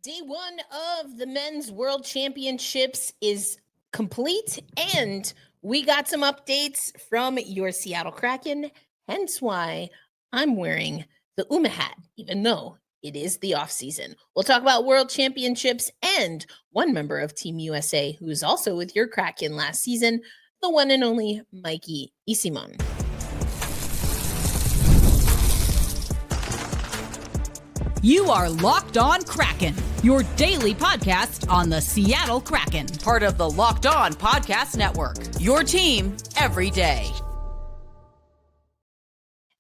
Day one of the Men's World Championships is complete, and we got some updates from your Seattle Kraken, hence why I'm wearing the UMA hat, even though it is the offseason. We'll talk about World Championships and one member of Team USA who is also with your Kraken last season, the one and only Mikey Eyssimont. You are Locked On Kraken, your daily podcast on the Seattle Kraken, part of the Locked On Podcast Network, your team every day.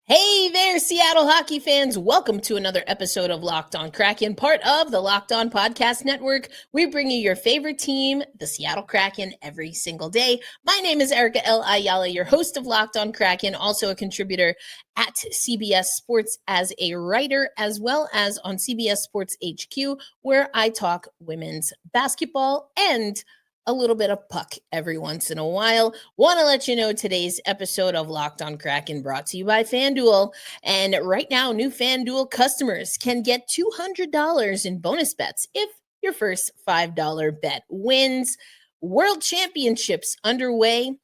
Hey there, Seattle hockey fans. Welcome to another episode of Locked On Kraken, part of the Locked On Podcast Network. We bring you your favorite team, the Seattle Kraken, every single day. My name is Erica L. Ayala, your host of Locked On Kraken, also a contributor at CBS Sports as a writer, as well as on CBS Sports HQ, where I talk women's basketball and a little bit of puck every once in a while. Want to let you know today's episode of Locked On Kraken brought to you by FanDuel. And right now, new FanDuel customers can get $200 in bonus bets if your first $5 bet wins. World Championships underway.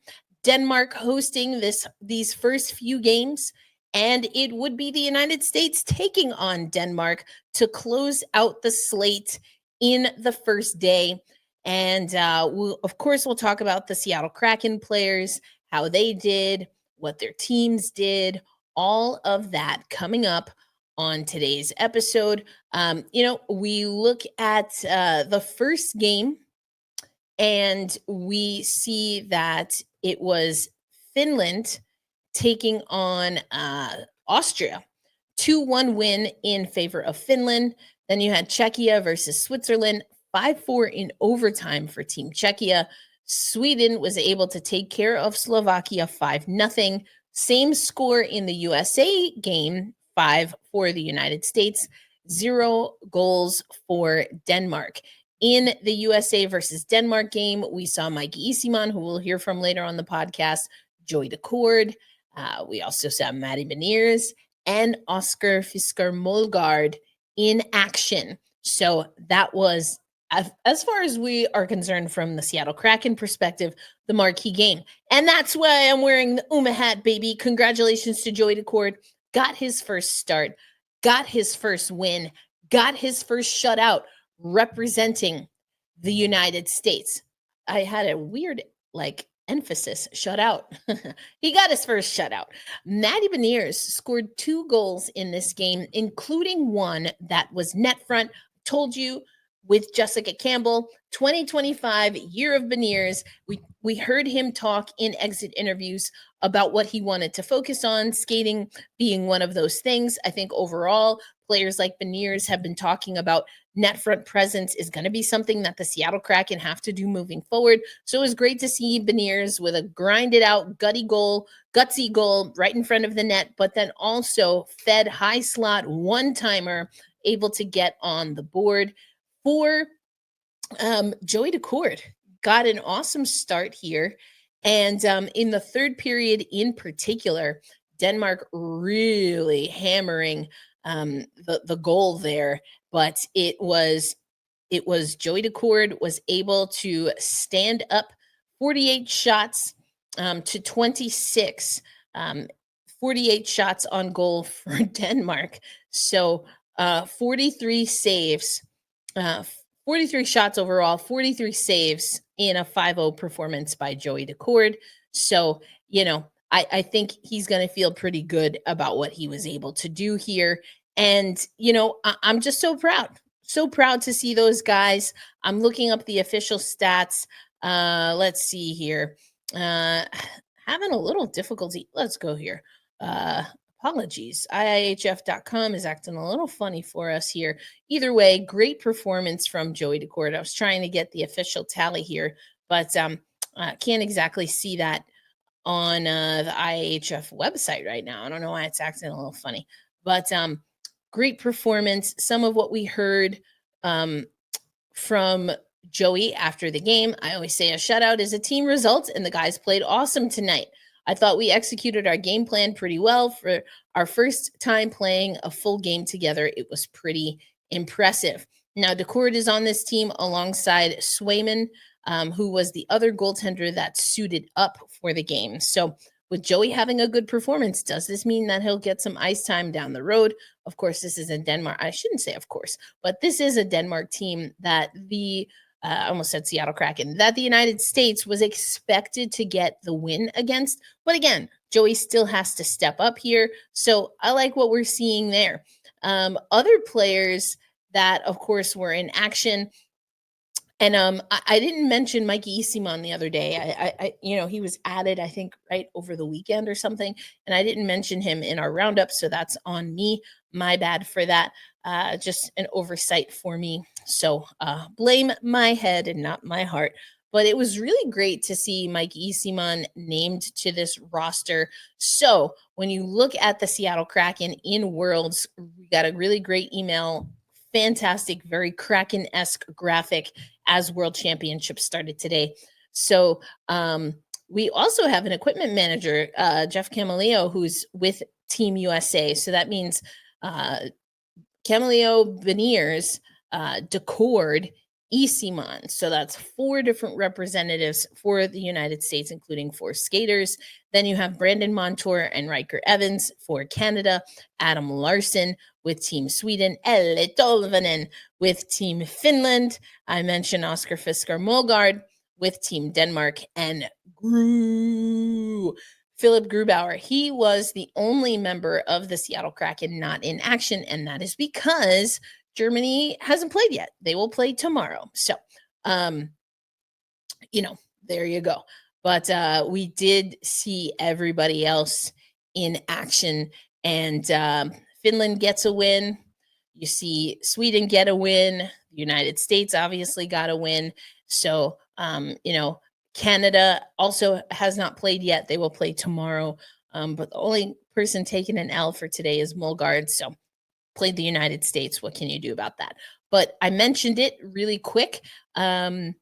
Denmark hosting these first few games. And it would be the United States taking on Denmark to close out the slate in the first day. And we'll talk about the Seattle Kraken players, how they did, what their teams did, all of that coming up on today's episode. We look at the first game and we see that it was Finland taking on Austria. 2-1 win in favor of Finland. Then you had Czechia versus Switzerland. 5-4 in overtime for Team Czechia. Sweden was able to take care of Slovakia 5-0. Same score in the USA game, 5 for the United States, 0 goals for Denmark. In the USA versus Denmark game, we saw Mikey Eyssimont, who we'll hear from later on the podcast, Joey Daccord. We also saw Matty Beniers and Oscar Fisker-Molgaard in action. So that was, as far as we are concerned from the Seattle Kraken perspective, the marquee game. And that's why I'm wearing the UMA hat, baby. Congratulations to Joey Daccord. Got his first start, got his first win, got his first shutout representing the United States. I had a weird, emphasis, shutout. He got his first shutout. Matty Beniers scored 2 goals in this game, including one that was net front. Told you, with Jessica Campbell, 2025 year of Beniers. We heard him talk in exit interviews about what he wanted to focus on, skating being one of those things. I think overall, players like Beniers have been talking about net front presence is going to be something that the Seattle Kraken have to do moving forward. So it was great to see Beniers with a grinded out, gutsy goal right in front of the net, but then also fed high slot one-timer, able to get on the board. For Joey Daccord, got an awesome start here. And in the third period in particular, Denmark really hammering the goal there. But it was Joey Daccord was able to stand up 48 shots to 26, 48 shots on goal for Denmark. So 43 saves. 43 shots overall, 43 saves in a 5-0 performance by Joey Daccord. So, I think he's going to feel pretty good about what he was able to do here. And, I'm just so proud to see those guys. I'm looking up the official stats. Let's see here. Having a little difficulty. Let's go here. Apologies. IIHF.com is acting a little funny for us here. Either way, great performance from Joey Daccord. I was trying to get the official tally here, but can't exactly see that on the IIHF website right now. I don't know why it's acting a little funny, but great performance. Some of what we heard from Joey after the game. I always say a shutout is a team result, and the guys played awesome tonight. I thought we executed our game plan pretty well for our first time playing a full game together. It was pretty impressive. Now, Daccord is on this team alongside Swayman, who was the other goaltender that suited up for the game. So with Joey having a good performance, does this mean that he'll get some ice time down the road? Of course, this is a Denmark. I shouldn't say of course, but this is a Denmark team that I almost said Seattle Kraken, that the United States was expected to get the win against. But again, Joey still has to step up here. So I like what we're seeing there. Other players that, of course, were in action. And I didn't mention Mikey Eyssimont the other day. I he was added, I think, right over the weekend or something, and I didn't mention him in our roundup, so that's on me. My bad for that. Just an oversight for me. So blame my head and not my heart. But it was really great to see Mikey Eyssimont named to this roster. So when you look at the Seattle Kraken in Worlds, we got a really great email. Fantastic, very Kraken-esque graphic as World Championships started today. So we also have an equipment manager, Jeff Camilio, who's with Team USA. So that means Camilio, Beniers, Daccord, Eyssimont. So that's 4 different representatives for the United States, including 4 skaters. Then you have Brandon Montour and Riker Evans for Canada, Adam Larsson with Team Sweden, Elle Tolvanen with Team Finland. I mentioned Oscar Fiskar Molgaard with Team Denmark, and Philip Grubauer. He was the only member of the Seattle Kraken not in action, and that is because Germany hasn't played yet. They will play tomorrow. So, there you go. But we did see everybody else in action, and Finland gets a win. You see Sweden get a win. The United States obviously got a win. So, Canada also has not played yet. They will play tomorrow. But the only person taking an L for today is Molgaard. So played the United States. What can you do about that? But I mentioned it really quick. Germany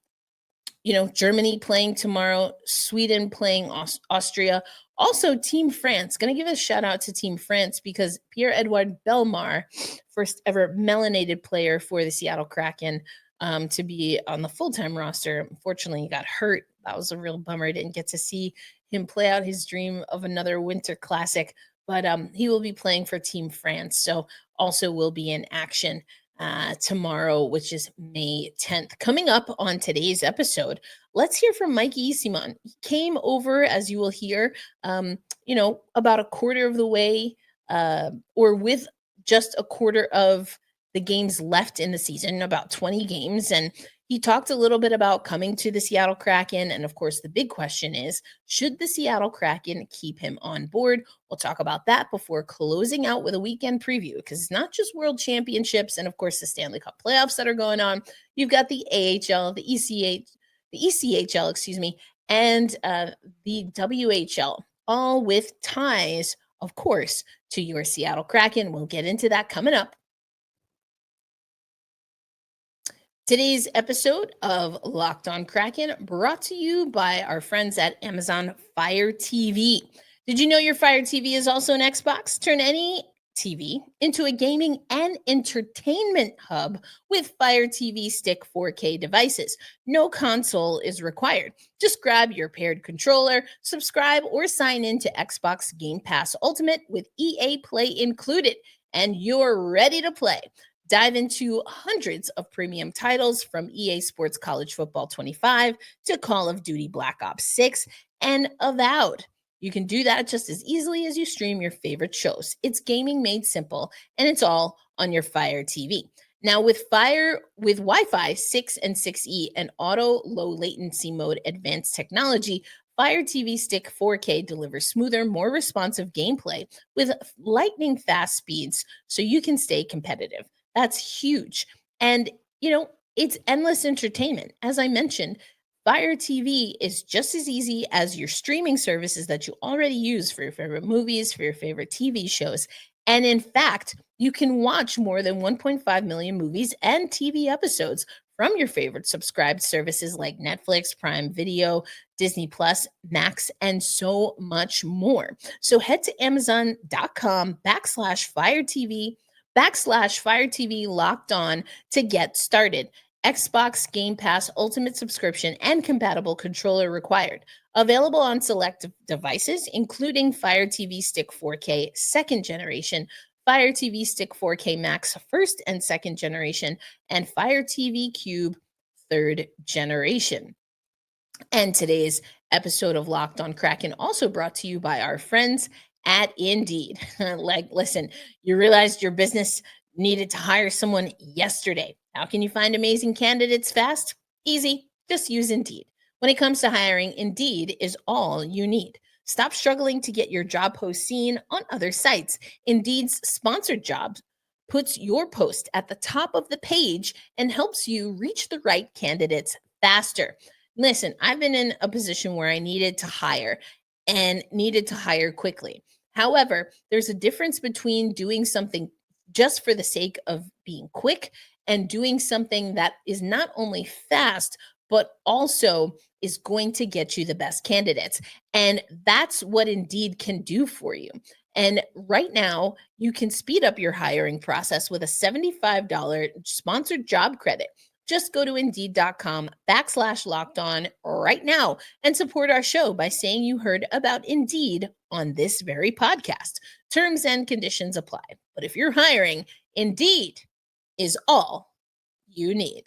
playing tomorrow, Sweden playing Austria. Also, Team France. Going to give a shout out to Team France because Pierre-Edouard Bellemare, first ever melanated player for the Seattle Kraken, to be on the full-time roster. Unfortunately, he got hurt. That was a real bummer. I didn't get to see him play out his dream of another Winter Classic, but he will be playing for Team France. So also will be in action tomorrow, which is May 10th. Coming up on today's episode, let's hear from Mikey Eyssimont. He came over, as you will hear, about a quarter of the way, or with just a quarter of the games left in the season, about 20 games. And he talked a little bit about coming to the Seattle Kraken. And of course, the big question is, should the Seattle Kraken keep him on board? We'll talk about that before closing out with a weekend preview, because it's not just World Championships and, of course, the Stanley Cup playoffs that are going on. You've got the AHL, the ECHL, and the WHL, all with ties, of course, to your Seattle Kraken. We'll get into that coming up. Today's episode of Locked On Kraken brought to you by our friends at Amazon Fire TV. Did you know your Fire TV is also an Xbox? Turn any TV into a gaming and entertainment hub with Fire TV Stick 4K devices. No console is required. Just grab your paired controller, subscribe, or sign in to Xbox Game Pass Ultimate with EA Play included, and you're ready to play. Dive into hundreds of premium titles from EA Sports College Football 25 to Call of Duty Black Ops 6 and Avowed. You can do that just as easily as you stream your favorite shows. It's gaming made simple, and it's all on your Fire TV. Now, with Wi-Fi 6 and 6E and auto low latency mode advanced technology, Fire TV Stick 4K delivers smoother, more responsive gameplay with lightning fast speeds so you can stay competitive. That's huge. And, it's endless entertainment. As I mentioned, Fire TV is just as easy as your streaming services that you already use for your favorite movies, for your favorite TV shows. And in fact, you can watch more than 1.5 million movies and TV episodes from your favorite subscribed services like Netflix, Prime Video, Disney Plus, Max, and so much more. So head to Amazon.com/Fire TV /FireTV Locked On to get started. Xbox Game Pass Ultimate subscription and compatible controller required. Available on select devices, including Fire TV Stick 4K 2nd generation, Fire TV Stick 4K Max 1st and 2nd generation, and Fire TV Cube 3rd generation. And today's episode of Locked On Kraken also brought to you by our friends at Indeed. Listen, you realized your business needed to hire someone yesterday. How can you find amazing candidates fast? Easy. Just use Indeed. When it comes to hiring, Indeed is all you need. Stop struggling to get your job post seen on other sites. Indeed's sponsored jobs puts your post at the top of the page and helps you reach the right candidates faster. Listen, I've been in a position where I needed to hire quickly. However, there's a difference between doing something just for the sake of being quick and doing something that is not only fast, but also is going to get you the best candidates. And that's what Indeed can do for you. And right now, you can speed up your hiring process with a $75 sponsored job credit. Just go to Indeed.com /lockedon right now and support our show by saying you heard about Indeed on this very podcast. Terms and conditions apply. But if you're hiring, Indeed is all you need.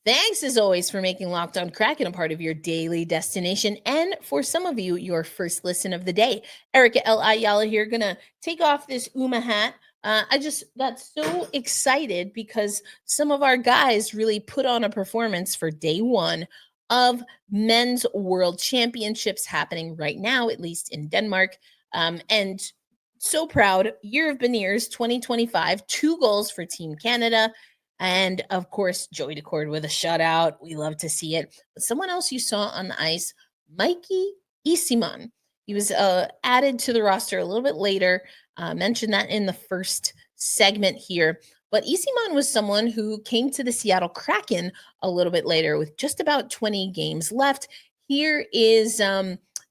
Thanks, as always, for making Locked On Kraken a part of your daily destination, and for some of you, your first listen of the day. Erica L. Ayala here, gonna take off this UMA hat. I just got so excited because some of our guys really put on a performance for day one of men's world championships happening right now, at least in Denmark. And so proud. Year of Beniers 2025, 2 goals for Team Canada. And of course, Joey Daccord with a shutout. We love to see it. But someone else you saw on the ice, Mikey Eyssimont. He was added to the roster a little bit later. Mentioned that in the first segment here. But Eyssimont was someone who came to the Seattle Kraken a little bit later with just about 20 games left. Here is,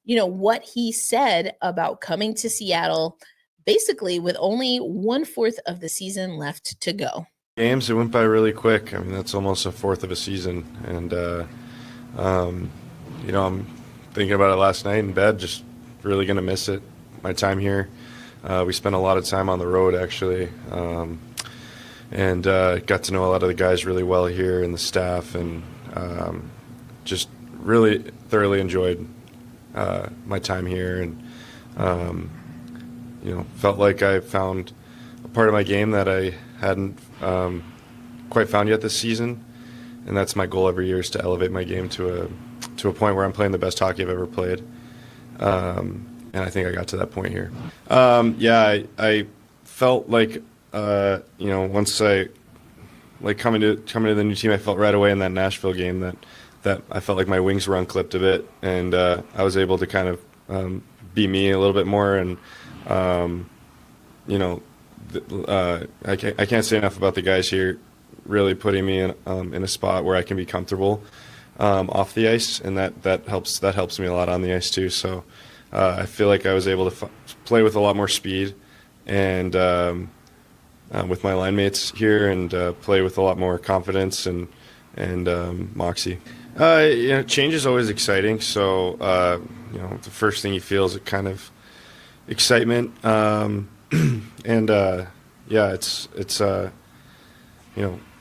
what he said about coming to Seattle, basically with only 1/4 of the season left to go. Games, it went by really quick. I mean, that's almost a fourth of a season. And, I'm thinking about it last night in bed, just really going to miss it, my time here. We spent a lot of time on the road, actually, and got to know a lot of the guys really well here and the staff, and just really thoroughly enjoyed my time here, and, felt like I found a part of my game that I hadn't quite found yet this season, and that's my goal every year, is to elevate my game to a point where I'm playing the best hockey I've ever played, and I think I got to that point here. I felt like once I coming to the new team, I felt right away in that Nashville game that I felt like my wings were unclipped a bit, and I was able to kind of be me a little bit more, and I can't say enough about the guys here really putting me in a spot where I can be comfortable off the ice, and that helps me a lot on the ice too. So I feel like I was able to play with a lot more speed, and with my line mates here, and play with a lot more confidence and moxie. Change is always exciting. So the first thing you feel is a kind of excitement. It's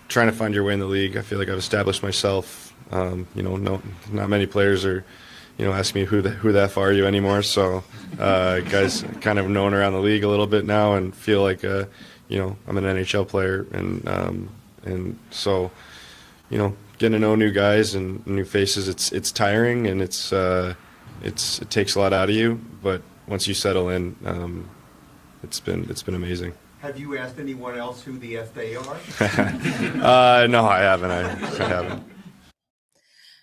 trying to find your way in the league. I feel like I've established myself. Not many players are, asking me who the F are you anymore. So guys kind of known around the league a little bit now, and feel like I'm an NHL player, and so getting to know new guys and new faces. It's tiring, and it takes a lot out of you. But once you settle in, it's been amazing. Have you asked anyone else who the F they are? No, I haven't. I haven't.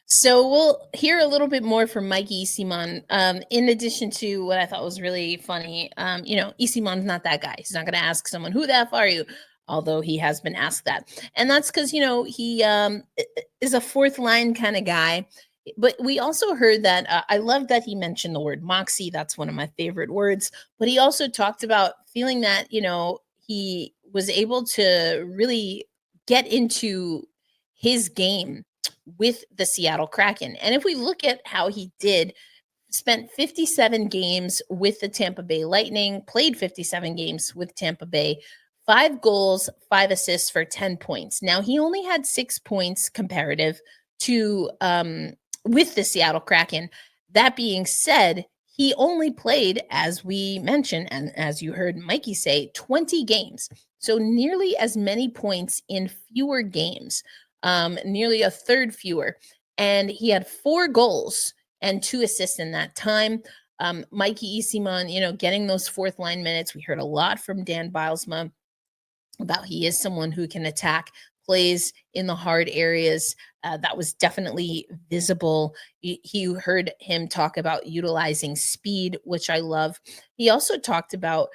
So we'll hear a little bit more from Mikey Eyssimont. In addition to what I thought was really funny, Eyssimont's not that guy. He's not going to ask someone, who the F are you? Although he has been asked that. And that's because, he is a fourth line kind of guy. But we also heard that I love that he mentioned the word moxie. That's one of my favorite words. But he also talked about feeling that, he was able to really get into his game with the Seattle Kraken. And if we look at how he did, spent 57 games with the Tampa Bay Lightning, played 57 games with Tampa Bay, 5 goals, 5 assists for 10 points. Now, he only had 6 points comparative to with the Seattle Kraken. That being said, he only played, as we mentioned, and as you heard Mikey say, 20 games. So nearly as many points in fewer games, nearly a third fewer. And he had 4 goals and 2 assists in that time. Mikey Eyssimont, getting those fourth line minutes. We heard a lot from Dan Bylsma about he is someone who can attack, plays in the hard areas. That was definitely visible. You heard him talk about utilizing speed, which I love. He also talked about,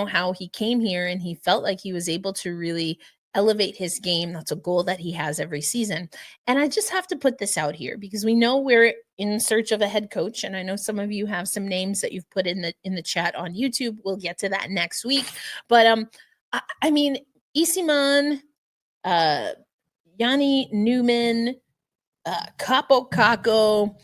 how he came here and he felt like he was able to really elevate his game. That's a goal that he has every season. And I just have to put this out here because we know we're in search of a head coach. And I know some of you have some names that you've put in the chat on YouTube. We'll get to that next week. But I mean, Eyssimont, Yanni Newman, Capo Caco.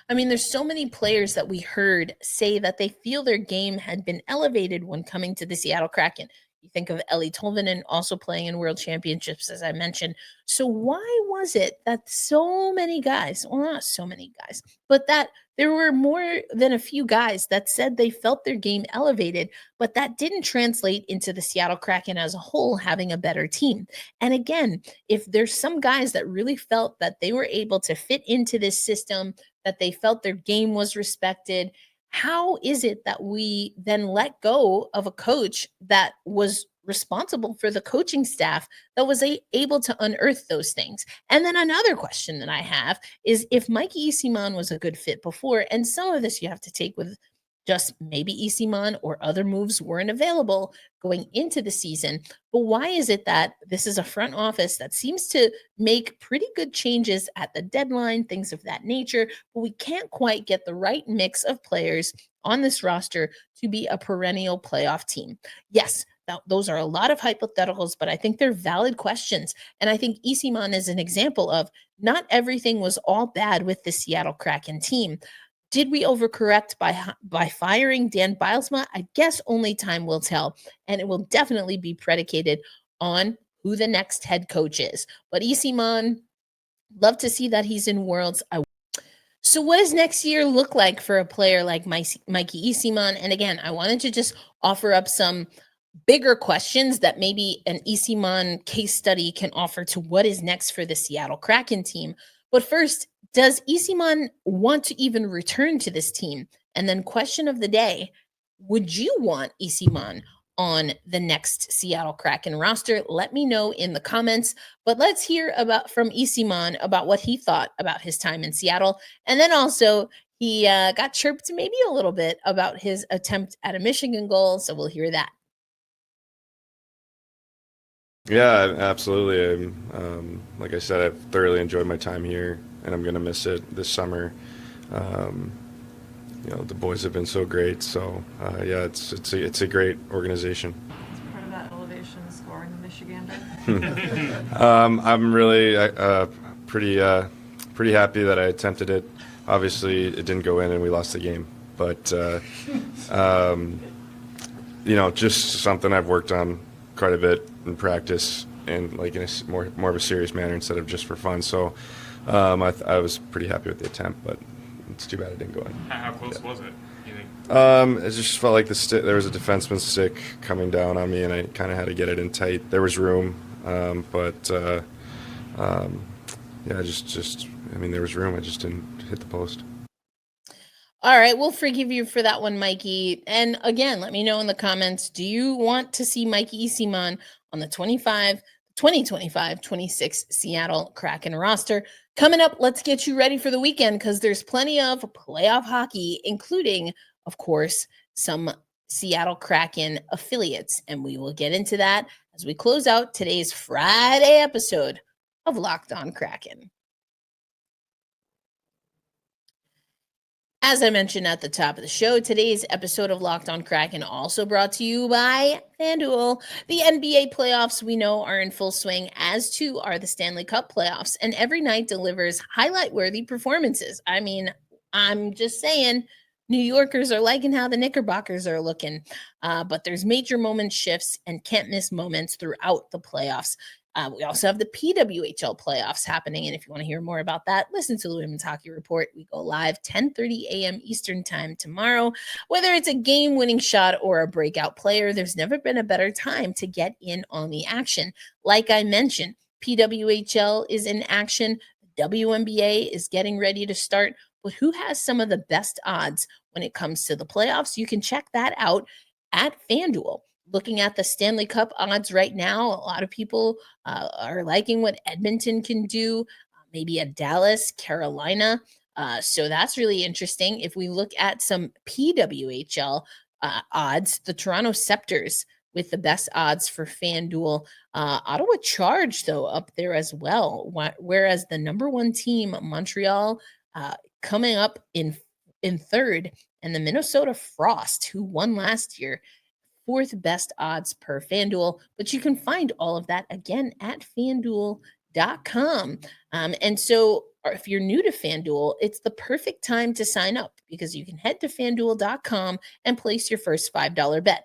I mean, there's so many players that we heard say that they feel their game had been elevated when coming to the Seattle Kraken. You think of Ellie Tolvanen also playing in World Championships, as I mentioned. So why was it that so many guys, well, not so many guys, but that there were more than a few guys that said they felt their game elevated, but that didn't translate into the Seattle Kraken as a whole having a better team? And again, if there's some guys that really felt that they were able to fit into this system, that they felt their game was respected, how is it that we then let go of a coach that was responsible for the coaching staff that was able to unearth those things? And then another question that I have is if Mikey Eyssimont was a good fit before, and some of this you have to take with just maybe Eyssimont or other moves weren't available going into the season. But why is it that this is a front office that seems to make pretty good changes at the deadline, things of that nature, but we can't quite get the right mix of players on this roster to be a perennial playoff team? Yes, those are a lot of hypotheticals, but I think they're valid questions. And I think Eyssimont is an example of not everything was all bad with the Seattle Kraken team. Did we overcorrect by firing Dan Bylsma? I guess only time will tell, and it will definitely be predicated on who the next head coach is. But Eyssimont, love to see that he's in Worlds. So what does next year look like for a player like Mikey Eyssimont? And again, I wanted to just offer up some bigger questions that maybe an Eyssimont case study can offer to what is next for the Seattle Kraken team. But first, does Eyssimont want to even return to this team? And then question of the day, would you want Eyssimont on the next Seattle Kraken roster? Let me know in the comments. But let's hear from Eyssimont about what he thought about his time in Seattle. And then also, he got chirped maybe a little bit about his attempt at a Michigan goal. So we'll hear that. Yeah, absolutely. Like I said, I've thoroughly enjoyed my time here, and I'm going to miss it this summer. The boys have been so great. So, yeah, it's a great organization. It's part of that elevation scoring the Michigander. I'm really pretty happy that I attempted it. Obviously, it didn't go in, and we lost the game. But, just something I've worked on quite a bit in practice and like in a more of a serious manner instead of just for fun. So I was pretty happy with the attempt, but it's too bad it didn't go in. How close was it, you think? It just felt like there was a defenseman's stick coming down on me, and I kind of had to get it in tight. There was room, there was room. I just didn't hit the post. All right, we'll forgive you for that one, Mikey. And again, let me know in the comments, do you want to see Mikey Eyssimont on the 2025-26 Seattle Kraken roster? Coming up, let's get you ready for the weekend because there's plenty of playoff hockey, including, of course, some Seattle Kraken affiliates. And we will get into that as we close out today's Friday episode of Locked On Kraken. As I mentioned at the top of the show, today's episode of Locked On Kraken also brought to you by FanDuel. The NBA playoffs we know are in full swing, as too are the Stanley Cup playoffs, and every night delivers highlight-worthy performances. I mean, I'm just saying, New Yorkers are liking how the Knickerbockers are looking, but there's major moment shifts and can't-miss moments throughout the playoffs. We also have the PWHL playoffs happening, and if you want to hear more about that, listen to the Women's Hockey Report. We go live 10:30 a.m. Eastern Time tomorrow. Whether it's a game-winning shot or a breakout player, there's never been a better time to get in on the action. Like I mentioned, PWHL is in action. WNBA is getting ready to start, but who has some of the best odds when it comes to the playoffs? You can check that out at FanDuel. Looking at the Stanley Cup odds right now, a lot of people are liking what Edmonton can do, maybe a Dallas, Carolina. So that's really interesting. If we look at some PWHL odds, the Toronto Scepters with the best odds for FanDuel. Ottawa Charge, though, up there as well. Whereas the number one team, Montreal, coming up in third, and the Minnesota Frost, who won last year, fourth best odds per FanDuel. But you can find all of that again at FanDuel.com. And so if you're new to FanDuel, it's the perfect time to sign up because you can head to FanDuel.com and place your first $5 bet.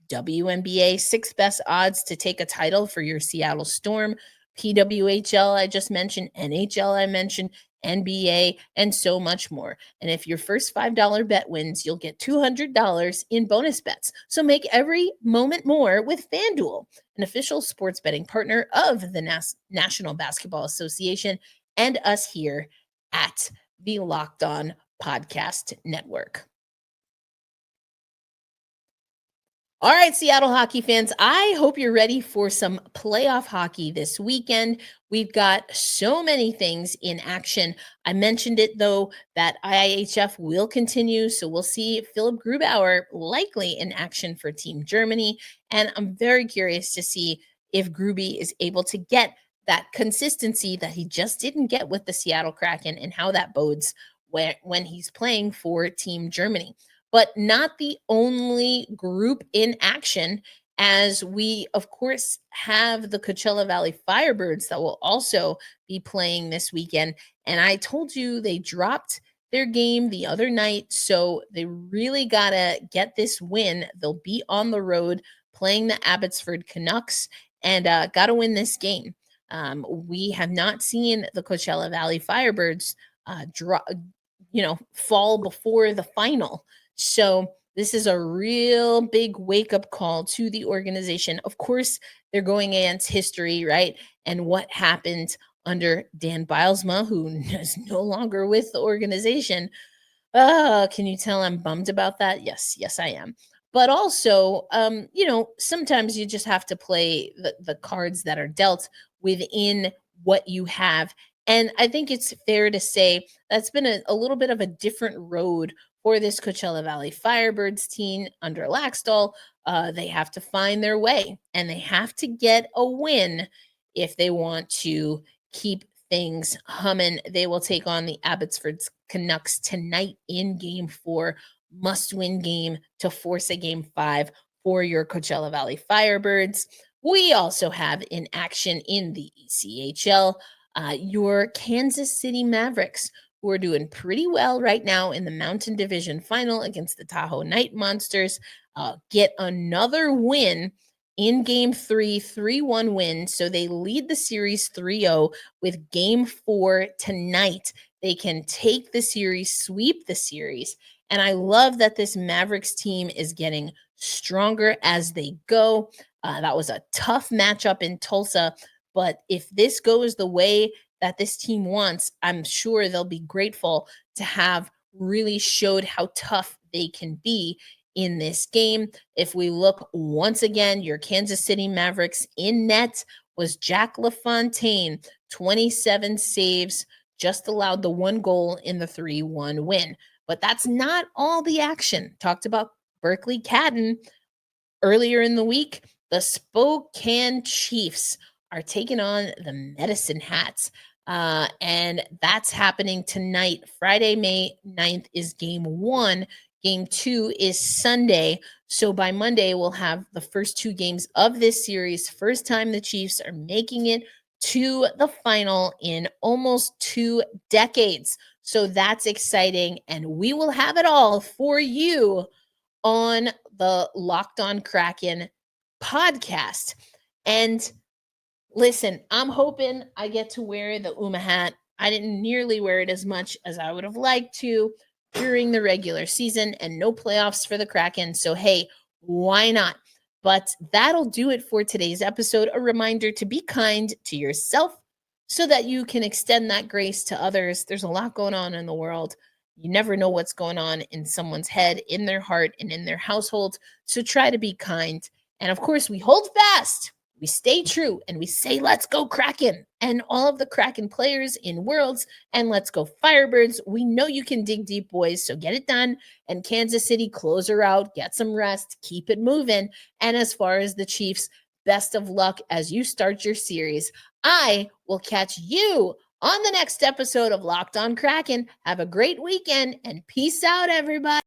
WNBA, sixth best odds to take a title for your Seattle Storm. PWHL, I just mentioned. NHL, I mentioned. NBA, and so much more. And if your first $5 bet wins, you'll get $200 in bonus bets. So make every moment more with FanDuel, an official sports betting partner of the National Basketball Association and us here at the Locked On Podcast Network. All right, Seattle hockey fans, I hope you're ready for some playoff hockey this weekend. We've got so many things in action. I mentioned it, though, that IIHF will continue, so we'll see Philipp Grubauer likely in action for Team Germany, and I'm very curious to see if Gruby is able to get that consistency that he just didn't get with the Seattle Kraken and how that bodes when he's playing for Team Germany. But not the only group in action, as we, of course, have the Coachella Valley Firebirds that will also be playing this weekend. And I told you they dropped their game the other night, so they really got to get this win. They'll be on the road playing the Abbotsford Canucks and got to win this game. We have not seen the Coachella Valley Firebirds fall before the final. So this is a real big wake-up call to the organization. Of course, they're going against history, right? And what happened under Dan Bylsma, who is no longer with the organization. Can you tell I'm bummed about that? Yes, I am. But also, sometimes you just have to play the cards that are dealt within what you have. And I think it's fair to say that's been a little bit of a different road for this Coachella Valley Firebirds team under Laxdal. They have to find their way, and they have to get a win if they want to keep things humming. They will take on the Abbotsford Canucks tonight in Game 4, must-win game to force a Game 5 for your Coachella Valley Firebirds. We also have in action in the ECHL your Kansas City Mavericks, who are doing pretty well right now in the Mountain Division Final against the Tahoe Night Monsters, get another win in Game 3, 3-1 win. So they lead the series 3-0 with Game 4 tonight. They can take the series, sweep the series. And I love that this Mavericks team is getting stronger as they go. That was a tough matchup in Tulsa. But if this goes the way that this team wants, I'm sure they'll be grateful to have really showed how tough they can be in this game. If we look once again, your Kansas City Mavericks in net was Jack LaFontaine, 27 saves, just allowed the one goal in the 3-1 win. But that's not all the action. Talked about Berkeley Catton earlier in the week. The Spokane Chiefs are taking on the Medicine Hats. And that's happening tonight. Friday, May 9th is game 1. Game 2 is Sunday. So by Monday, we'll have the first 2 games of this series. First time the Chiefs are making it to the final in almost 2 decades. So that's exciting. And we will have it all for you on the Locked On Kraken podcast. And listen, I'm hoping I get to wear the UMA hat. I didn't nearly wear it as much as I would have liked to during the regular season, and no playoffs for the Kraken. So, hey, why not? But that'll do it for today's episode. A reminder to be kind to yourself so that you can extend that grace to others. There's a lot going on in the world. You never know what's going on in someone's head, in their heart, and in their household. So try to be kind. And of course, we hold fast. We stay true and we say, let's go Kraken, and all of the Kraken players in Worlds, and let's go Firebirds. We know you can dig deep, boys, so get it done. And Kansas City, close her out, get some rest, keep it moving. And as far as the Chiefs, best of luck as you start your series. I will catch you on the next episode of Locked On Kraken. Have a great weekend and peace out, everybody.